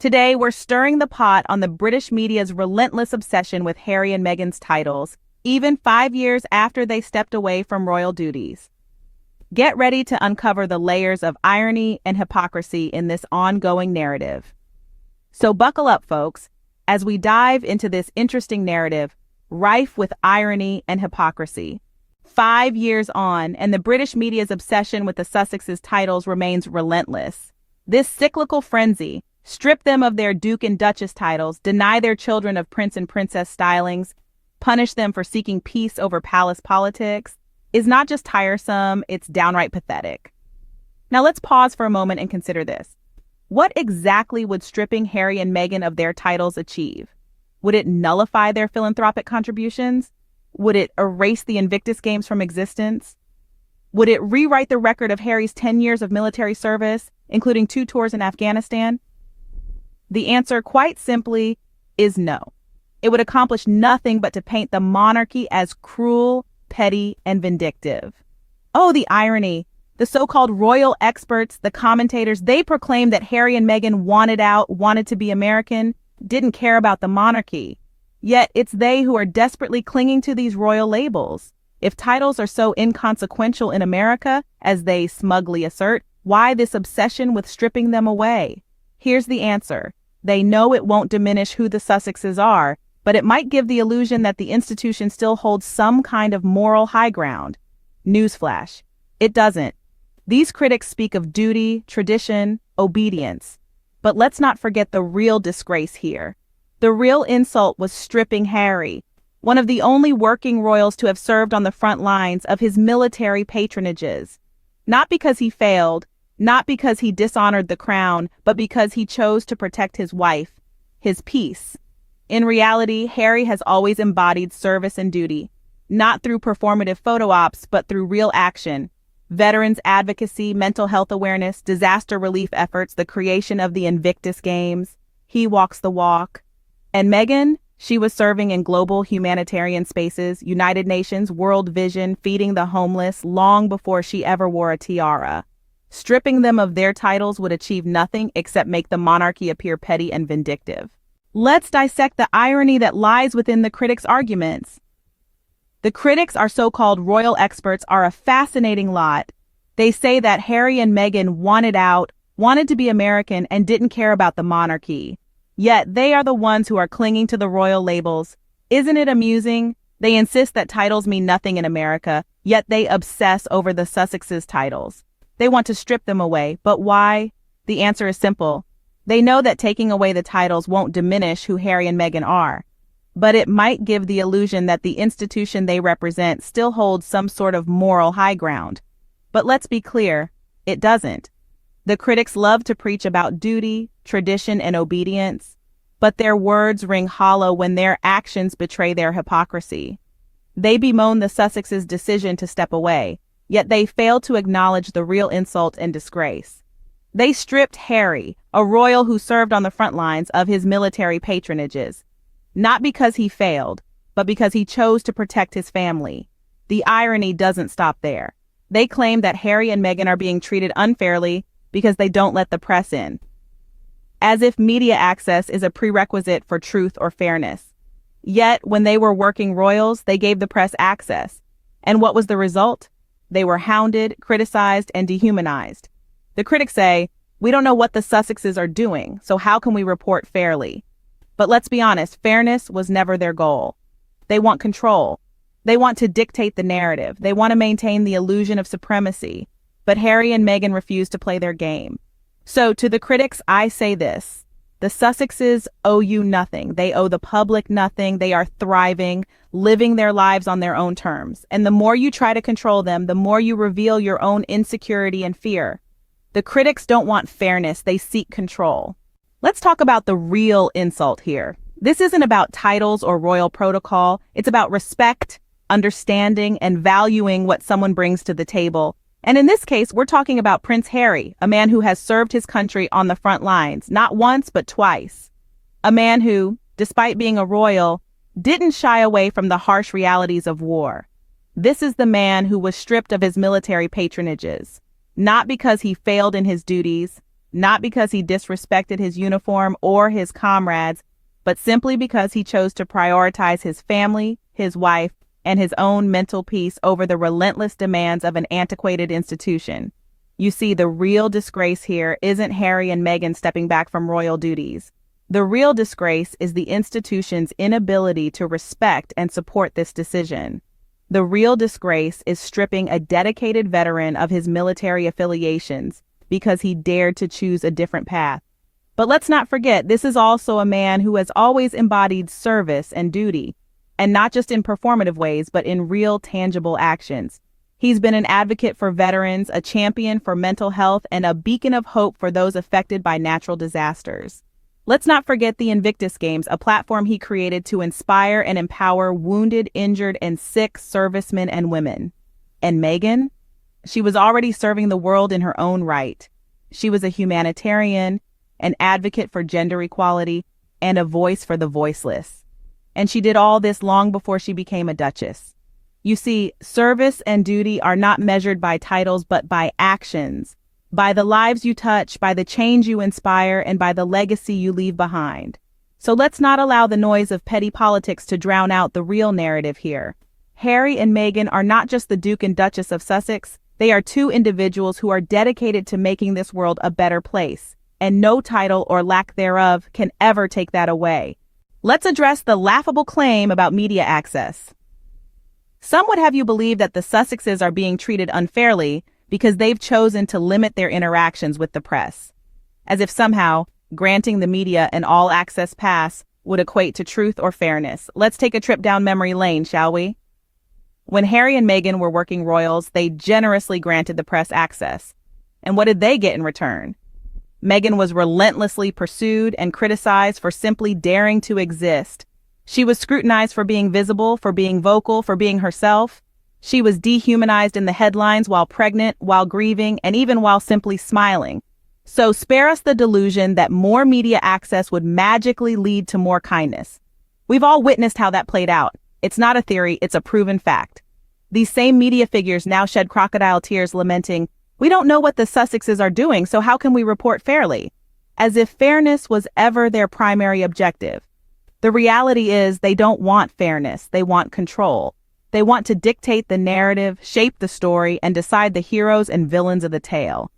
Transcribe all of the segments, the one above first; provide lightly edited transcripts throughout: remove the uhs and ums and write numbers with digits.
Today, we're stirring the pot on the British media's relentless obsession with Harry and Meghan's titles, even 5 years after they stepped away from royal duties. Get ready to uncover the layers of irony and hypocrisy in this ongoing narrative. So buckle up, folks, as we dive into this interesting narrative, rife with irony and hypocrisy. 5 years on, and the British media's obsession with the Sussexes' titles remains relentless. This cyclical frenzy, strip them of their Duke and Duchess titles, deny their children of prince and princess stylings, punish them for seeking peace over palace politics, is not just tiresome, it's downright pathetic. Now let's pause for a moment and consider this. What exactly would stripping Harry and Meghan of their titles achieve? Would it nullify their philanthropic contributions? Would it erase the Invictus Games from existence? Would it rewrite the record of Harry's 10 years of military service, including 2 tours in Afghanistan? The answer, quite simply, is no. It would accomplish nothing but to paint the monarchy as cruel, petty, and vindictive. Oh, the irony. The so-called royal experts, the commentators, they proclaimed that Harry and Meghan wanted out, wanted to be American, didn't care about the monarchy. Yet it's they who are desperately clinging to these royal labels. If titles are so inconsequential in America, as they smugly assert, why this obsession with stripping them away? Here's the answer. They know it won't diminish who the Sussexes are, but it might give the illusion that the institution still holds some kind of moral high ground. Newsflash. It doesn't. These critics speak of duty, tradition, obedience. But let's not forget the real disgrace here. The real insult was stripping Harry, one of the only working royals to have served on the front lines, of his military patronages. Not because he failed, not because he dishonored the crown, but because he chose to protect his wife, his peace. In reality, Harry has always embodied service and duty, not through performative photo ops, but through real action. Veterans advocacy, mental health awareness, disaster relief efforts, the creation of the Invictus Games. He walks the walk. And Meghan, she was serving in global humanitarian spaces, United Nations, World Vision, feeding the homeless, long before she ever wore a tiara. Stripping them of their titles would achieve nothing except make the monarchy appear petty and vindictive. Let's dissect the irony that lies within the critics' arguments. The critics, our so-called royal experts, are a fascinating lot. They say that Harry and Meghan wanted out, wanted to be American, and didn't care about the monarchy. Yet they are the ones who are clinging to the royal labels. Isn't it amusing? They insist that titles mean nothing in America, yet they obsess over the Sussexes' titles. They want to strip them away, but why? The answer is simple. They know that taking away the titles won't diminish who Harry and Meghan are, but it might give the illusion that the institution they represent still holds some sort of moral high ground. But let's be clear, it doesn't. The critics love to preach about duty, tradition, and obedience, but their words ring hollow when their actions betray their hypocrisy. They bemoan the Sussexes' decision to step away, yet they fail to acknowledge the real insult and disgrace. They stripped Harry, a royal who served on the front lines, of his military patronages, not because he failed, but because he chose to protect his family. The irony doesn't stop there. They claim that Harry and Meghan are being treated unfairly because they don't let the press in, as if media access is a prerequisite for truth or fairness. Yet, when they were working royals, they gave the press access. And what was the result? They were hounded, criticized, and dehumanized. The critics say, we don't know what the Sussexes are doing, so how can we report fairly? But let's be honest, fairness was never their goal. They want control. They want to dictate the narrative. They want to maintain the illusion of supremacy. But Harry and Meghan refuse to play their game. So to the critics, I say this. The Sussexes owe you nothing. They owe the public nothing. They are thriving, living their lives on their own terms. And the more you try to control them, the more you reveal your own insecurity and fear. The critics don't want fairness. They seek control. Let's talk about the real insult here. This isn't about titles or royal protocol. It's about respect, understanding, and valuing what someone brings to the table. And in this case, we're talking about Prince Harry, a man who has served his country on the front lines, not once, but twice. A man who, despite being a royal, didn't shy away from the harsh realities of war. This is the man who was stripped of his military patronages, not because he failed in his duties, not because he disrespected his uniform or his comrades, but simply because he chose to prioritize his family, his wife, and his own mental peace over the relentless demands of an antiquated institution. You see, the real disgrace here isn't Harry and Meghan stepping back from royal duties. The real disgrace is the institution's inability to respect and support this decision. The real disgrace is stripping a dedicated veteran of his military affiliations because he dared to choose a different path. But let's not forget, this is also a man who has always embodied service and duty, and not just in performative ways, but in real, tangible actions. He's been an advocate for veterans, a champion for mental health, and a beacon of hope for those affected by natural disasters. Let's not forget the Invictus Games, a platform he created to inspire and empower wounded, injured, and sick servicemen and women. And Meghan? She was already serving the world in her own right. She was a humanitarian, an advocate for gender equality, and a voice for the voiceless. And she did all this long before she became a duchess. You see, service and duty are not measured by titles, but by actions, by the lives you touch, by the change you inspire, and by the legacy you leave behind. So let's not allow the noise of petty politics to drown out the real narrative here. Harry and Meghan are not just the Duke and Duchess of Sussex. They are two individuals who are dedicated to making this world a better place, and no title or lack thereof can ever take that away. Let's address the laughable claim about media access. Some would have you believe that the Sussexes are being treated unfairly because they've chosen to limit their interactions with the press, as if somehow granting the media an all-access pass would equate to truth or fairness. Let's take a trip down memory lane, shall we? When Harry and Meghan were working royals, they generously granted the press access. And what did they get in return? Meghan was relentlessly pursued and criticized for simply daring to exist. She was scrutinized for being visible, for being vocal, for being herself. She was dehumanized in the headlines while pregnant, while grieving, and even while simply smiling. So spare us the delusion that more media access would magically lead to more kindness. We've all witnessed how that played out. It's not a theory, it's a proven fact. These same media figures now shed crocodile tears lamenting, "We don't know what the Sussexes are doing, so how can we report fairly?" As if fairness was ever their primary objective. The reality is they don't want fairness, they want control. They want to dictate the narrative, shape the story, and decide the heroes and villains of the tale.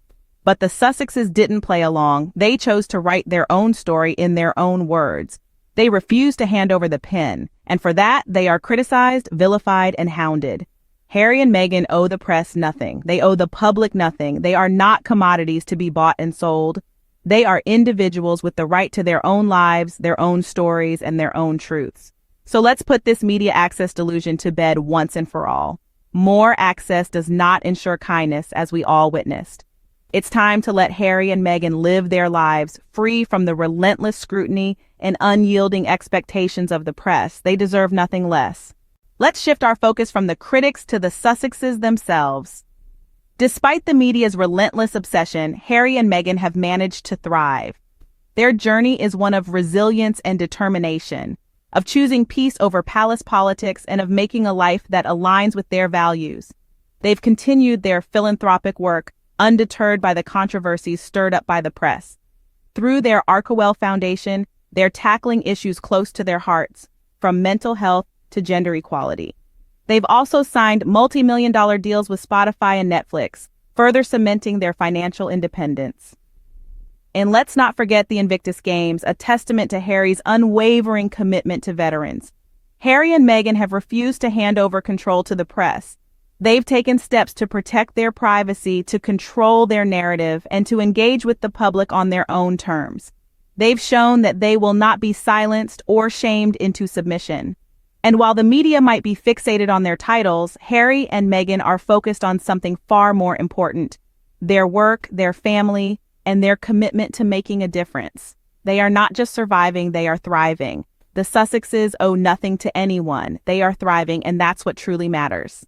But the Sussexes didn't play along. They chose to write their own story in their own words. They refused to hand over the pen, and for that, they are criticized, vilified, and hounded. Harry and Meghan owe the press nothing. They owe the public nothing. They are not commodities to be bought and sold. They are individuals with the right to their own lives, their own stories, and their own truths. So let's put this media access delusion to bed once and for all. More access does not ensure kindness, as we all witnessed. It's time to let Harry and Meghan live their lives free from the relentless scrutiny and unyielding expectations of the press. They deserve nothing less. Let's shift our focus from the critics to the Sussexes themselves. Despite the media's relentless obsession, Harry and Meghan have managed to thrive. Their journey is one of resilience and determination, of choosing peace over palace politics, and of making a life that aligns with their values. They've continued their philanthropic work, undeterred by the controversies stirred up by the press. Through their Arkewell Foundation, they're tackling issues close to their hearts, from mental health to gender equality. They've also signed multi-million-dollar deals with Spotify and Netflix, further cementing their financial independence. And let's not forget the Invictus Games, a testament to Harry's unwavering commitment to veterans. Harry and Meghan have refused to hand over control to the press. They've taken steps to protect their privacy, to control their narrative, and to engage with the public on their own terms. They've shown that they will not be silenced or shamed into submission. And while the media might be fixated on their titles, Harry and Meghan are focused on something far more important: their work, their family, and their commitment to making a difference. They are not just surviving, they are thriving. The Sussexes owe nothing to anyone. They are thriving, and that's what truly matters.